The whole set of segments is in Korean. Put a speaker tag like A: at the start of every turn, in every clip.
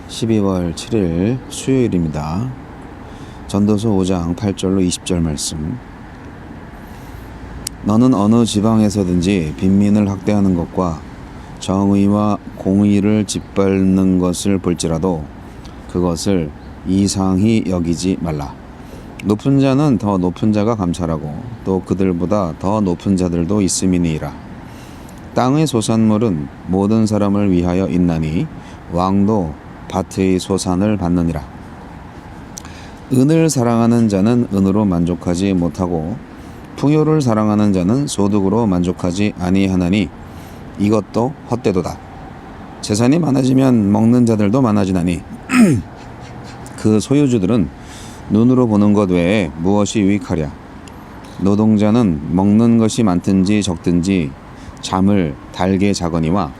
A: 12월 7일 수요일입니다. 전도서 5장 8절로 20절 말씀. 너는 어느 지방에서든지 빈민을 학대하는 것과 정의와 공의를 짓밟는 것을 볼지라도 그것을 이상히 여기지 말라. 높은 자는 더 높은 자가 감찰하고 또 그들보다 더 높은 자들도 있음이니이다. 땅의 소산물은 모든 사람을 위하여 있나니 왕도 밭의 소산을 받느니라. 은을 사랑하는 자는 은으로 만족하지 못하고 풍요를 사랑하는 자는 소득으로 만족하지 아니하나니 이것도 헛되도다. 재산이 많아지면 먹는 자들도 많아지나니 그 소유주들은 눈으로 보는 것 외에 무엇이 유익하랴. 노동자는 먹는 것이 많든지 적든지 잠을 달게 자거니와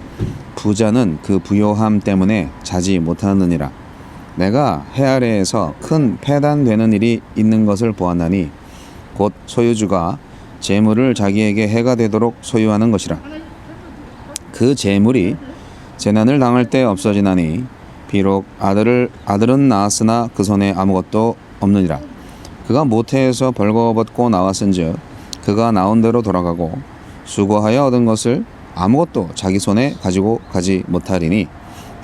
A: 부자는 그 부요함 때문에 자지 못하느니라. 내가 해 아래에서 큰 패단되는 일이 있는 것을 보았나니 곧 소유주가 재물을 자기에게 해가 되도록 소유하는 것이라. 그 재물이 재난을 당할 때 없어지나니 비록 아들은 낳았으나 그 손에 아무것도 없느니라. 그가 모태에서 벌거벗고 나왔은즉 그가 나온 대로 돌아가고 수고하여 얻은 것을 아무것도 자기 손에 가지고 가지 못하리니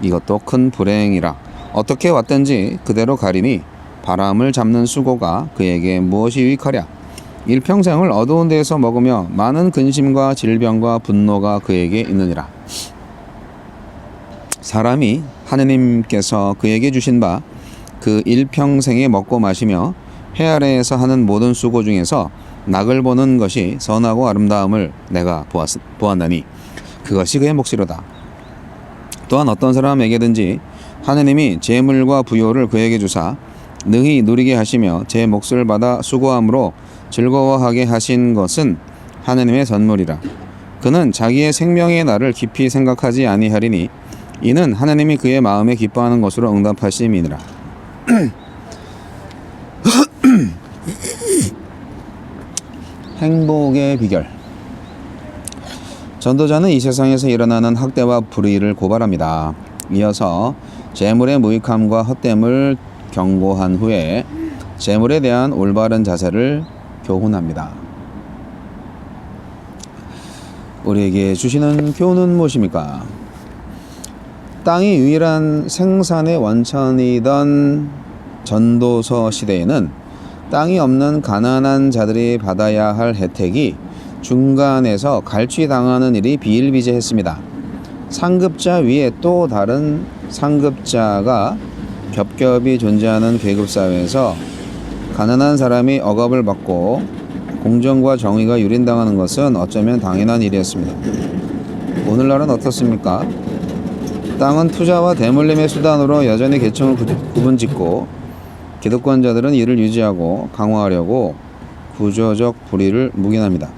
A: 이것도 큰 불행이라. 어떻게 왔든지 그대로 가리니 바람을 잡는 수고가 그에게 무엇이 유익하랴. 일평생을 어두운 데에서 먹으며 많은 근심과 질병과 분노가 그에게 있느니라. 사람이 하느님께서 그에게 주신 바 그 일평생에 먹고 마시며 해 아래에서 하는 모든 수고 중에서 낙을 보는 것이 선하고 아름다움을 내가 보았나니 그것이 그의 몫이로다. 또한 어떤 사람에게든지 하느님이 재물과 부요를 그에게 주사 능히 누리게 하시며 제 몫을 받아 수고함으로 즐거워하게 하신 것은 하느님의 선물이라. 그는 자기의 생명의 날을 깊이 생각하지 아니하리니 이는 하느님이 그의 마음에 기뻐하는 것으로 응답하심이니라. 행복의 비결. 전도자는 이 세상에서 일어나는 학대와 불의를 고발합니다. 이어서 재물의 무익함과 헛됨을 경고한 후에 재물에 대한 올바른 자세를 교훈합니다. 우리에게 주시는 교훈은 무엇입니까? 땅이 유일한 생산의 원천이던 전도서 시대에는 땅이 없는 가난한 자들이 받아야 할 혜택이 중간에서 갈취당하는 일이 비일비재했습니다. 상급자 위에 또 다른 상급자가 겹겹이 존재하는 계급사회에서 가난한 사람이 억압을 받고 공정과 정의가 유린당하는 것은 어쩌면 당연한 일이었습니다. 오늘날은 어떻습니까? 땅은 투자와 대물림의 수단으로 여전히 계층을 구분짓고 기득권자들은 이를 유지하고 강화하려고 구조적 불의를 묵인합니다.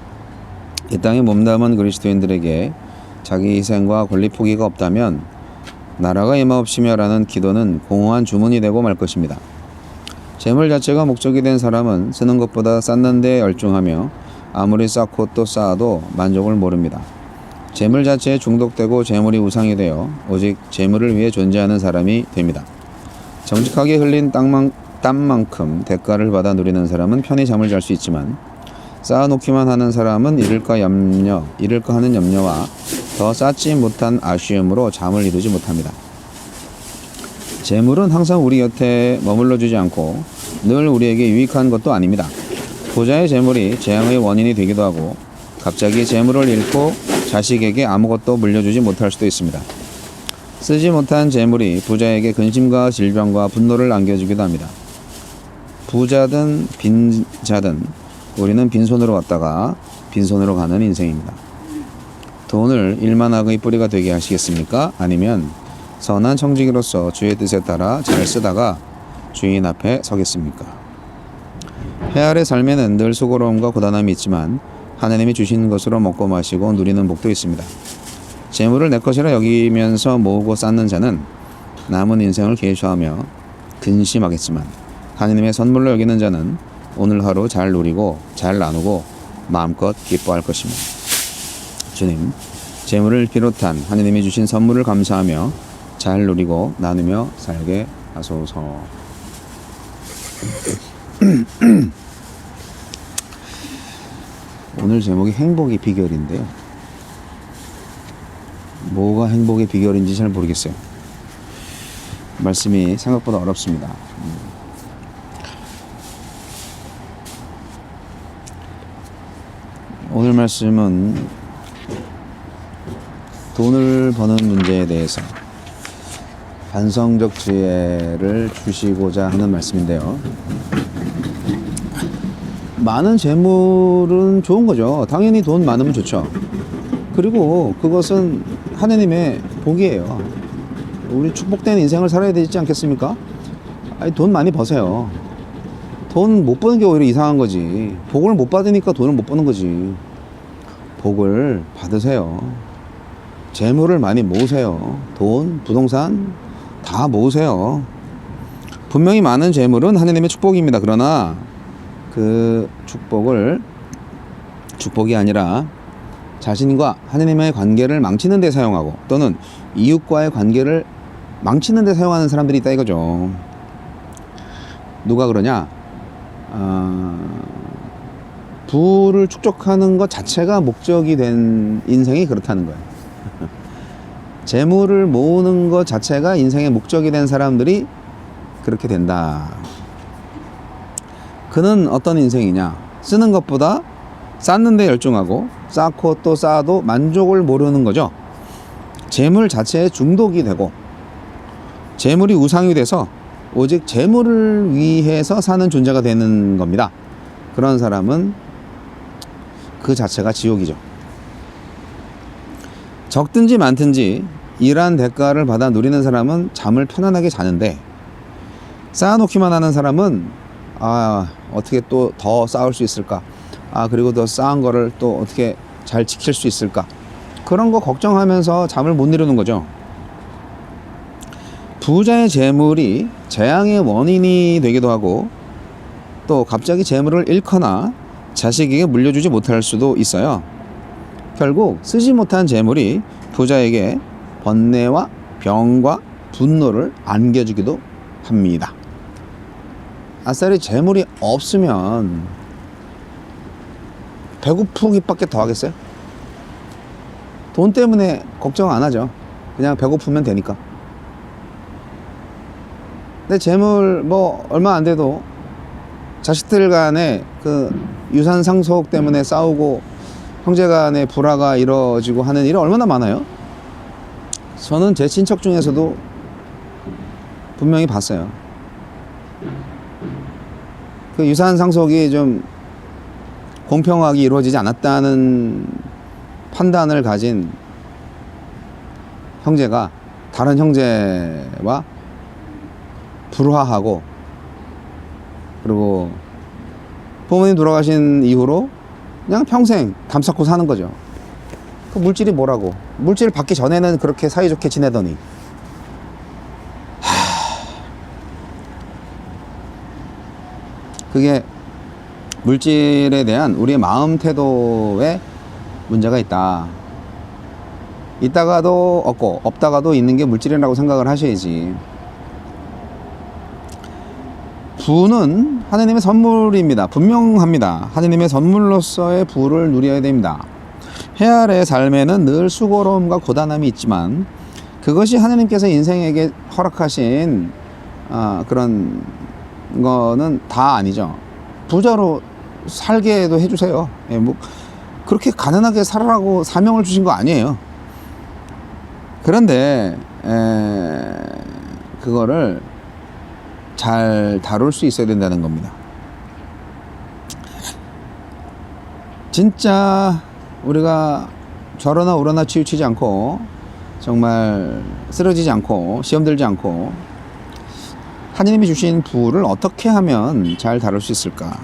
A: 이 땅에 몸담은 그리스도인들에게 자기 희생과 권리 포기가 없다면 나라가 임하옵시며라는 기도는 공허한 주문이 되고 말 것입니다. 재물 자체가 목적이 된 사람은 쓰는 것보다 쌓는 데 열중하며 아무리 쌓고 또 쌓아도 만족을 모릅니다. 재물 자체에 중독되고 재물이 우상이 되어 오직 재물을 위해 존재하는 사람이 됩니다. 정직하게 흘린 땀만큼 대가를 받아 누리는 사람은 편히 잠을 잘 수 있지만 쌓아놓기만 하는 사람은 잃을까 하는 염려와 더 쌓지 못한 아쉬움으로 잠을 이루지 못합니다. 재물은 항상 우리 곁에 머물러주지 않고 늘 우리에게 유익한 것도 아닙니다. 부자의 재물이 재앙의 원인이 되기도 하고 갑자기 재물을 잃고 자식에게 아무것도 물려주지 못할 수도 있습니다. 쓰지 못한 재물이 부자에게 근심과 질병과 분노를 안겨주기도 합니다. 부자든 빈자든 우리는 빈손으로 왔다가 빈손으로 가는 인생입니다. 돈을 일만학의 뿌리가 되게 하시겠습니까? 아니면 선한 청지기로서 주의 뜻에 따라 잘 쓰다가 주인 앞에 서겠습니까? 해 아래 삶에는 늘 수고로움과 고단함이 있지만 하나님이 주신 것으로 먹고 마시고 누리는 복도 있습니다. 재물을 내 것이라 여기면서 모으고 쌓는 자는 남은 인생을 계획하며 근심하겠지만 하나님의 선물로 여기는 자는 오늘 하루 잘 누리고 잘 나누고 마음껏 기뻐할 것입니다. 주님, 재물을 비롯한 하느님이 주신 선물을 감사하며 잘 누리고 나누며 살게 하소서. 오늘 제목이 행복의 비결인데요. 뭐가 행복의 비결인지 잘 모르겠어요. 말씀이 생각보다 어렵습니다. 오늘 말씀은 돈을 버는 문제에 대해서 반성적 지혜를 주시고자 하는 말씀인데요. 많은 재물은 좋은 거죠. 당연히 돈 많으면 좋죠. 그리고 그것은 하느님의 복이에요. 우리 축복된 인생을 살아야 되지 않겠습니까? 아니, 돈 많이 버세요. 돈 못 버는 게 오히려 이상한 거지. 복을 못 받으니까 돈을 못 버는 거지. 복을 받으세요. 재물을 많이 모으세요. 돈, 부동산 다 모으세요. 분명히 많은 재물은 하느님의 축복입니다. 그러나 그 축복이 아니라 자신과 하느님의 관계를 망치는 데 사용하고 또는 이웃과의 관계를 망치는 데 사용하는 사람들이 있다 이거죠. 누가 그러냐? 부를 축적하는 것 자체가 목적이 된 인생이 그렇다는 거예요. 재물을 모으는 것 자체가 인생의 목적이 된 사람들이 그렇게 된다. 그는 어떤 인생이냐? 쓰는 것보다 쌓는 데 열중하고 쌓고 또 쌓아도 만족을 모르는 거죠. 재물 자체에 중독이 되고 재물이 우상이 돼서 오직 재물을 위해서 사는 존재가 되는 겁니다. 그런 사람은 그 자체가 지옥이죠. 적든지 많든지 일한 대가를 받아 누리는 사람은 잠을 편안하게 자는데 쌓아놓기만 하는 사람은 어떻게 또 더 쌓을 수 있을까? 그리고 더 쌓은 거를 또 어떻게 잘 지킬 수 있을까? 그런 거 걱정하면서 잠을 못 이루는 거죠. 부자의 재물이 재앙의 원인이 되기도 하고 또 갑자기 재물을 잃거나 자식에게 물려주지 못할 수도 있어요. 결국 쓰지 못한 재물이 부자에게 번뇌와 병과 분노를 안겨주기도 합니다. 아싸리 재물이 없으면 배고프기밖에 더 하겠어요? 돈 때문에 걱정 안 하죠. 그냥 배고프면 되니까. 근데 재물 얼마 안 돼도 자식들 간에 그 유산 상속 때문에 싸우고 형제 간에 불화가 이루어지고 하는 일이 얼마나 많아요. 저는 제 친척 중에서도 분명히 봤어요. 그 유산 상속이 좀 공평하게 이루어지지 않았다는 판단을 가진 형제가 다른 형제와 불화하고 그리고 부모님 돌아가신 이후로 그냥 평생 담쌓고 사는 거죠. 그 물질이 뭐라고? 물질 받기 전에는 그렇게 사이좋게 지내더니 그게 물질에 대한 우리의 마음 태도에 문제가 있다. 있다가도 없고 없다가도 있는 게 물질이라고 생각을 하셔야지. 부는 하느님의 선물입니다. 분명합니다. 하느님의 선물로서의 부를 누려야 됩니다. 해 아래 삶에는 늘 수고로움과 고단함이 있지만 그것이 하느님께서 인생에게 허락하신 그런 거는 다 아니죠. 부자로 살게도 해주세요. 그렇게 가난하게 살아라고 사명을 주신 거 아니에요. 그런데 그거를 잘 다룰 수 있어야 된다는 겁니다. 진짜 우리가 좌로나 우로나 치우치지 않고 정말 쓰러지지 않고 시험 들지 않고 하느님이 주신 부를 어떻게 하면 잘 다룰 수 있을까?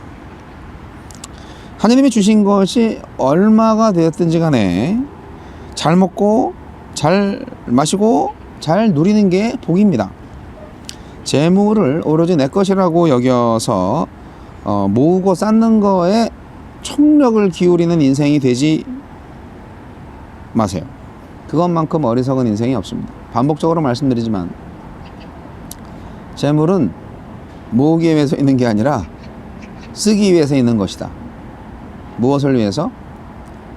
A: 하느님이 주신 것이 얼마가 되었든지 간에 잘 먹고 잘 마시고 잘 누리는 게 복입니다. 재물을 오로지 내 것이라고 여겨서 모으고 쌓는 거에 총력을 기울이는 인생이 되지 마세요. 그것만큼 어리석은 인생이 없습니다. 반복적으로 말씀드리지만 재물은 모으기 위해서 있는 게 아니라 쓰기 위해서 있는 것이다. 무엇을 위해서?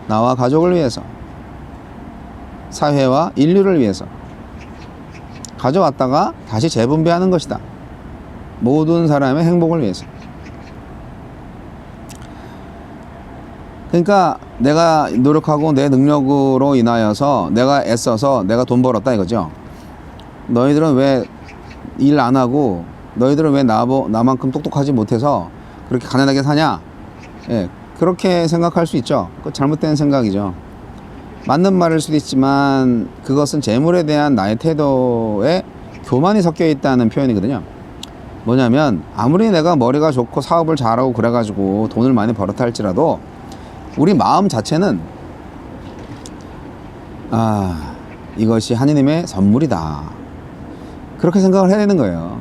A: 나와 가족을 위해서, 사회와 인류를 위해서 가져왔다가 다시 재분배하는 것이다. 모든 사람의 행복을 위해서. 그러니까 내가 노력하고 내 능력으로 인하여서 내가 애써서 내가 돈 벌었다 이거죠. 너희들은 왜 일 안 하고, 너희들은 왜 나만큼 똑똑하지 못해서 그렇게 가난하게 사냐? 예, 그렇게 생각할 수 있죠. 그거 잘못된 생각이죠. 맞는 말일 수도 있지만 그것은 재물에 대한 나의 태도에 교만이 섞여 있다는 표현이거든요. 뭐냐면 아무리 내가 머리가 좋고 사업을 잘하고 그래가지고 돈을 많이 벌었다 할지라도 우리 마음 자체는 이것이 하느님의 선물이다, 그렇게 생각을 해야 되는 거예요.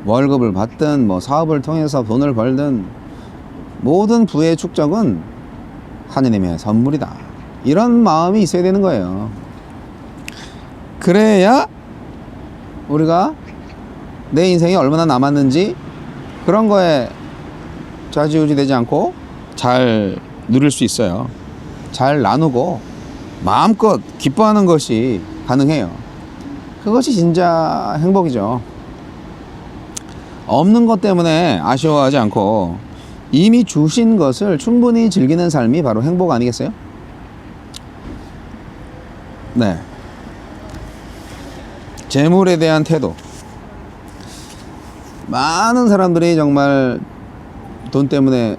A: 월급을 받든 뭐 사업을 통해서 돈을 벌든 모든 부의 축적은 하느님의 선물이다, 이런 마음이 있어야 되는 거예요. 그래야 우리가 내 인생이 얼마나 남았는지 그런 거에 좌지우지 되지 않고 잘 누릴 수 있어요. 잘 나누고 마음껏 기뻐하는 것이 가능해요. 그것이 진짜 행복이죠. 없는 것 때문에 아쉬워하지 않고 이미 주신 것을 충분히 즐기는 삶이 바로 행복 아니겠어요? 네. 재물에 대한 태도. 많은 사람들이 정말 돈 때문에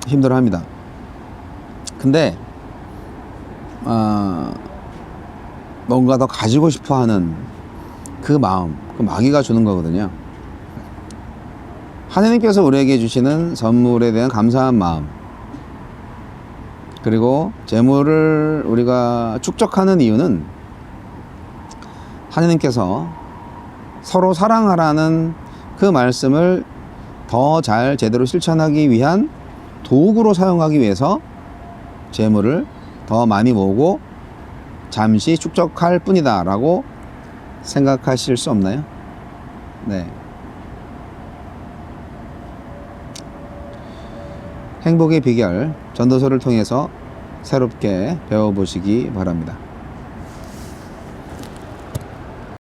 A: 힘들어합니다. 근데 뭔가 더 가지고 싶어하는 그 마음, 그 마귀가 주는 거거든요. 하나님께서 우리에게 주시는 선물에 대한 감사한 마음, 그리고 재물을 우리가 축적하는 이유는 하나님께서 서로 사랑하라는 그 말씀을 더 잘 제대로 실천하기 위한 도구로 사용하기 위해서 재물을 더 많이 모으고 잠시 축적할 뿐이다 라고 생각하실 수 없나요? 네. 행복의 비결 전도서를 통해서 새롭게 배워보시기 바랍니다.